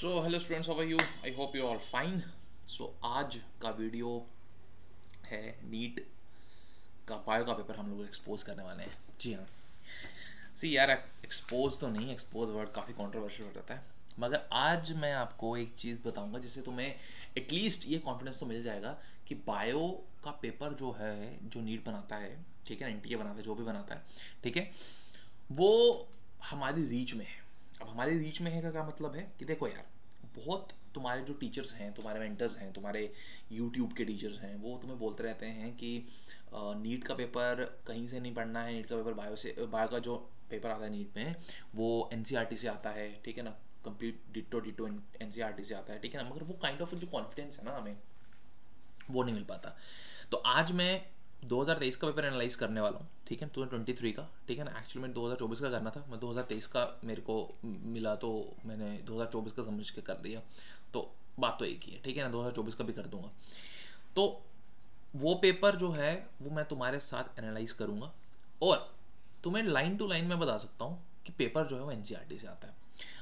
So hello students, how are you? I hope you all fine. So आज का video है NEET का bio का पेपर. हम लोग एक्सपोज करने वाले हैं. जी हाँ. सी यार, एक्सपोज तो नहीं, एक्सपोज वर्ड काफ़ी कंट्रोवर्शियल हो जाता है, मगर आज मैं आपको एक चीज़ बताऊंगा जिससे तुम्हें एटलीस्ट ये कॉन्फिडेंस तो मिल जाएगा कि बायो का पेपर जो है, जो नीट बनाता है, ठीक है, एनटीए बनाता है, जो भी बनाता है, ठीक है, वो हमारी रीच में है. अब हमारी रीच में है का क्या मतलब है कि देखो यार, बहुत तुम्हारे जो टीचर्स हैं, तुम्हारे मेंटर्स हैं, तुम्हारे यूट्यूब के टीचर्स हैं, वो तुम्हें बोलते रहते हैं कि नीट का पेपर कहीं से नहीं पढ़ना है. नीट का पेपर बायो का जो पेपर आता है नीट में, वो एनसीईआरटी से आता है, ठीक है ना, कंप्लीट डिटो डिटो एनसीईआरटी से आता है, ठीक है ना, मगर वो काइंड ऑफ जो कॉन्फिडेंस है ना हमें, वो नहीं मिल पाता. तो आज मैं 2023 का पेपर एनालाइज करने वाला हूँ, ठीक है, 2023 का, ठीक है ना. एक्चुअली मैं 2024 का करना था, मैं 2023 का मेरे को मिला तो मैंने 2024 का समझ के कर दिया. तो बात तो एक ही है, ठीक है ना, 2024 का भी कर दूंगा. तो वो पेपर जो है वो मैं तुम्हारे साथ एनालाइज करूँगा और तुम्हें लाइन टू लाइन में बता सकता हूँ कि पेपर जो है वो एनसीईआरटी से आता है.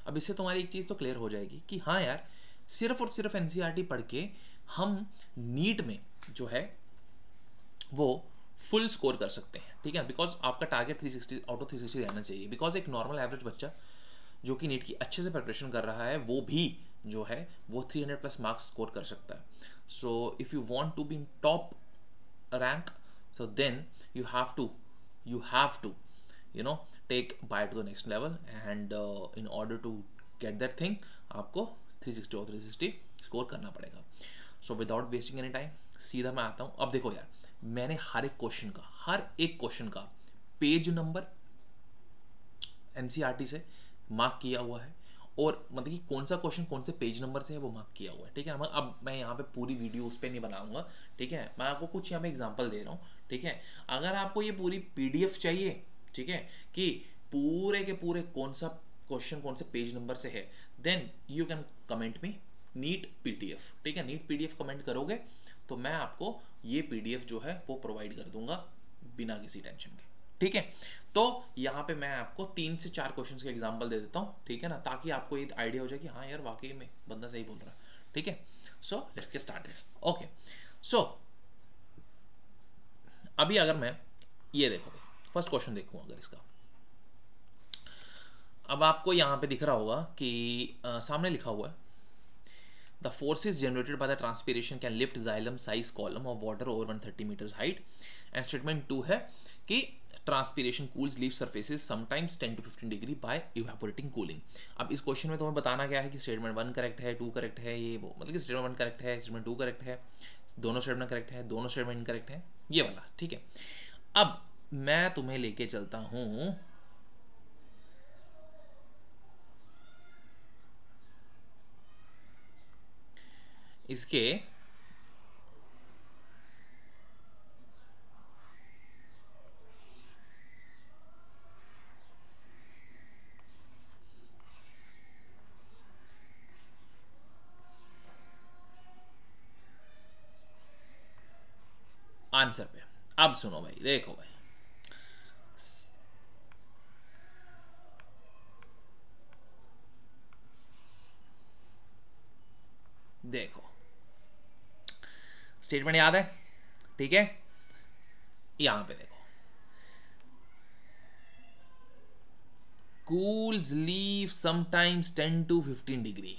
अब इससे तुम्हारी एक चीज़ तो क्लियर हो जाएगी कि हाँ यार, सिर्फ और सिर्फ एनसीईआरटी पढ़ के हम नीट में जो है वो फुल स्कोर कर सकते हैं, ठीक है, बिकॉज आपका टारगेट 360 आउट ऑफ 360 रहना चाहिए. बिकॉज एक नॉर्मल एवरेज बच्चा जो कि नीट की अच्छे से प्रिपरेशन कर रहा है, वो भी जो है वो 300 प्लस मार्क्स स्कोर कर सकता है. So if you want to be in top rank, so then you have to you know take bio to the next level, and in order to get that thing आपको 360 और 360 score करना पड़ेगा. So without wasting any time सीधा मैं आता हूँ. अब देखो यार, मैंने हर एक क्वेश्चन का पेज नंबर एनसीईआरटी से मार्क किया हुआ है, और मतलब कि कौन सा क्वेश्चन कौन से पेज नंबर से है वो मार्क किया हुआ है, ठीक है ना. अब मैं यहाँ पे पूरी वीडियो उस पर नहीं बनाऊंगा, ठीक है, मैं आपको कुछ यहाँ पे एग्जांपल दे रहा हूँ, ठीक है. अगर आपको ये पूरी पीडीएफ चाहिए, ठीक है, कि पूरे के पूरे कौन सा क्वेश्चन कौन से पेज नंबर से है, then you can comment me NEET PDF, ठीक है. नीट पीडीएफ कमेंट करोगे तो मैं आपको ये पीडीएफ जो है वो प्रोवाइड कर दूंगा बिना किसी टेंशन के, ठीक है. तो यहाँ पे मैं आपको 3 से 4 क्वेश्चंस के एग्जांपल दे देता हूँ, ठीक है ना, ताकि आपको ये आइडिया हो जाए कि हाँ यार, वाकई में बंदा सही बोल रहा है, ठीक है. So let's get started. Okay. So अभी अगर मैं ये देखो, फर्स्ट क्वेश्चन देखूँ अगर इसका, अब आपको यहाँ पे दिख रहा होगा कि सामने लिखा हुआ है, the forces generated by the transpiration can lift xylem size column of water over 130 meters height. And statement 2 है कि transpiration cools leaf surfaces sometimes 10 to 15 degree by evaporating cooling. अब इस क्वेश्चन में तुम्हें बताना क्या है कि स्टेटमेंट 1 करेक्ट है, 2 करेक्ट है, ये वो, मतलब कि स्टेटमेंट 1 करेक्ट है, स्टेटमेंट 2 करेक्ट है, दोनों स्टेटमेंट करेक्ट है, दोनों स्टेटमेंट इनकरेक्ट है, ये वाला, ठीक है. अब मैं तुम्हें लेके चलता हूँ इसके आंसर पे. अब सुनो भाई, देखो भाई, देखो स्टेटमेंट याद है, ठीक है. यहां पे देखो, cools leaf sometimes 10 to 15 degree,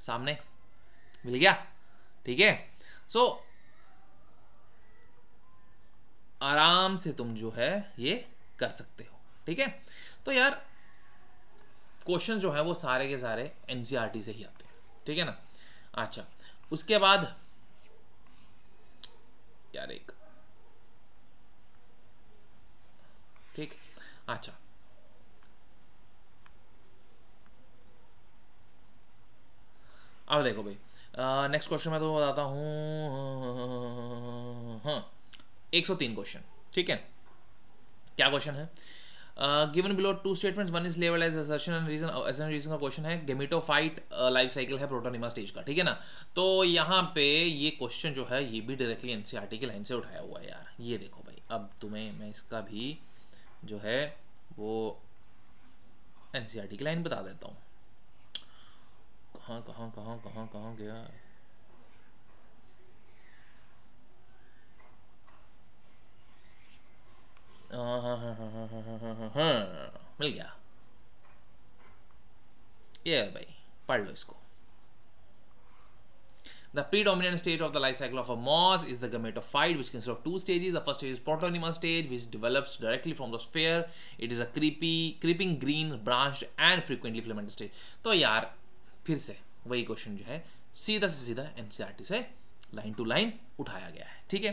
सामने मिल गया, ठीक है. सो आराम से तुम जो है ये कर सकते हो, ठीक है. तो यार क्वेश्चन जो है वो सारे के सारे एनसीईआरटी से ही आते हैं, ठीक है ना. अच्छा, उसके बाद यार एक, ठीक, अच्छा, अब देखो भाई, नेक्स्ट क्वेश्चन मैं तो बताता हूँ. हाँ, 103 क्वेश्चन, ठीक है. क्या क्वेश्चन है? Given below two statements, one is level as assertion and reason. Assertion reason का क्वेश्चन है, गेमेटोफाइट लाइफ साइकिल है प्रोटोनिमा स्टेज का, ठीक है ना. तो यहाँ पे ये क्वेश्चन जो है ये भी डायरेक्टली एनसीईआरटी की लाइन से उठाया हुआ है यार. ये देखो भाई, अब तुम्हें मैं इसका भी जो है वो एनसीईआरटी की लाइन बता देता हूँ, कहाँ कहाँ कहाँ कहाँ कहाँ गया? हाँ हाँ हाँ हाँ हाँ हाँ हाँ हाँ हाँ, मिल गया। ये भाई पढ़ लो इसको। The predominant stage of the life cycle of a moss is the gametophyte, which consists of two stages. The first stage is protonema stage, which develops directly from the sphere. It is a creeping green, branched and frequently filamentous stage. तो यार फिर से वही question जो है सीधा से सीधा एनसीईआरटी से लाइन टू लाइन उठाया गया है, ठीक है।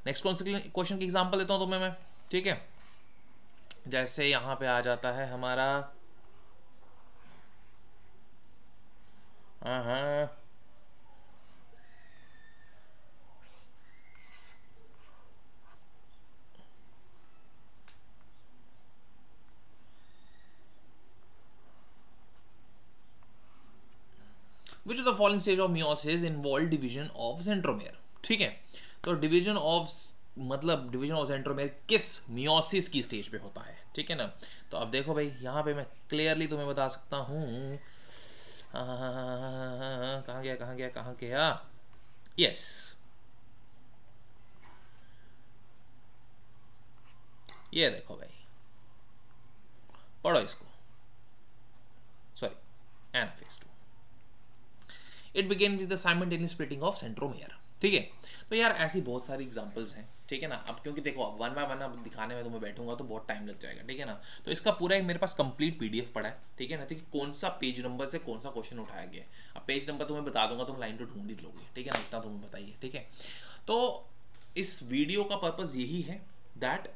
नेक्स्ट क्वेश्चन की एग्जांपल देता हूँ तुम्हें मैं, ठीक है। जैसे यहाँ पे आ जाता है हमारा, हाँ हाँ, which of the following stage of meiosis involve division of centromere, ठीक है। तो डिवीजन ऑफ मतलब डिवीजन ऑफ सेंट्रोमेयर किस मियोसिस की स्टेज पे होता है, ठीक है ना। तो अब देखो भाई यहाँ पे मैं क्लियरली तुम्हें बता सकता हूँ, कहाँ गया कहाँ गया कहाँ गया, यस, ये देखो भाई, पढ़ो इसको, sorry anaphase 2, it began with the simultaneous splitting of centromere, ठीक है। तो यार ऐसी बहुत सारी एग्जांपल्स हैं, ठीक है ना। अब क्योंकि देखो वन बाय वन अब दिखाने में तुम्हें बैठूंगा तो बहुत टाइम लग जाएगा, ठीक है ना। तो इसका पूरा एक मेरे पास कंप्लीट पीडीएफ पड़ा है, ठीक है ना। ठीक, कौन सा पेज नंबर से कौन सा क्वेश्चन उठाया गया है, अब पेज नंबर तुम्हें बता दूंगा, तुम लाइन टू ढूंढ ही लोगे, ठीक है ना, इतना तुम्हें बताइए, ठीक है। तो इस वीडियो का पर्पज यही है दैट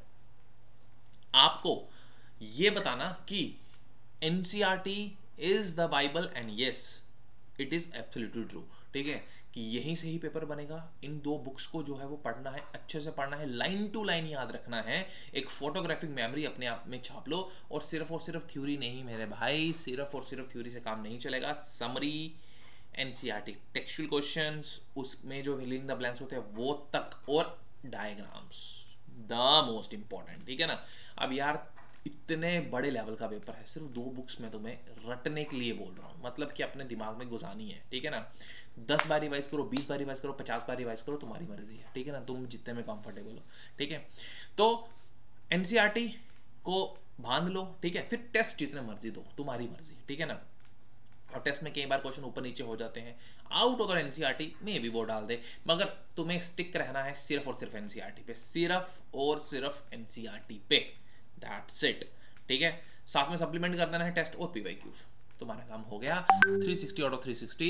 आपको ये बताना कि NCERT is the Bible and yes it is absolutely true, ठीक है, कि यहीं से ही पेपर बनेगा। इन दो बुक्स को जो है वो पढ़ना है, अच्छे से पढ़ना है, लाइन टू लाइन याद रखना है, एक फोटोग्राफिक मेमोरी अपने आप में छाप लो। और सिर्फ थ्योरी नहीं मेरे भाई, सिर्फ और सिर्फ थ्योरी से काम नहीं चलेगा। समरी, एनसीईआरटी टेक्सचुअल क्वेश्चंस, उसमें जो फिलिंग द ब्लैंक्स होते हैं वो तक, और डायग्राम्स द मोस्ट इंपॉर्टेंट, ठीक है ना। अब यार इतने बड़े लेवल का पेपर है, सिर्फ दो बुक्स में तुम्हें रटने के लिए बोल रहा हूँ, मतलब कि अपने दिमाग में घुसानी है, ठीक है ना। 10 बार रिवाइज करो, 20 बार रिवाइज करो, 50 बार रिवाइज करो, तुम्हारी मर्जी है, ठीक है ना, तुम जितने में कंफर्टेबल हो, ठीक है। तो एनसीईआरटी को बांध लो, ठीक है, फिर टेस्ट जितने मर्जी दो, तुम्हारी मर्जी, ठीक है ना। और टेस्ट में कई बार क्वेश्चन ऊपर नीचे हो जाते हैं, आउट ऑफ द एनसीईआरटी में भी वो डाल दे, मगर तुम्हें स्टिक रहना है सिर्फ और सिर्फ एनसीईआरटी पे, सिर्फ और सिर्फ एनसीईआरटी पे, दैट्स इट, ठीक है। साथ में सप्लीमेंट कर देना है टेस्ट और पीवाईक्यूज, तुम्हारा काम हो गया। 360 आउट ऑफ 360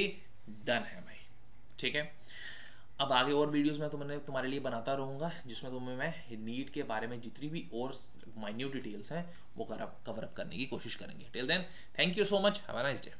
डन है भाई, ठीक है। अब आगे और वीडियोस में तुम्हारे लिए बनाता रहूँगा, जिसमें तुम्हें मैं नीट के बारे में जितनी भी और माइन्यूट डिटेल्स हैं वो कवर अप करने की कोशिश करेंगे। Till then thank you so much, have a nice day.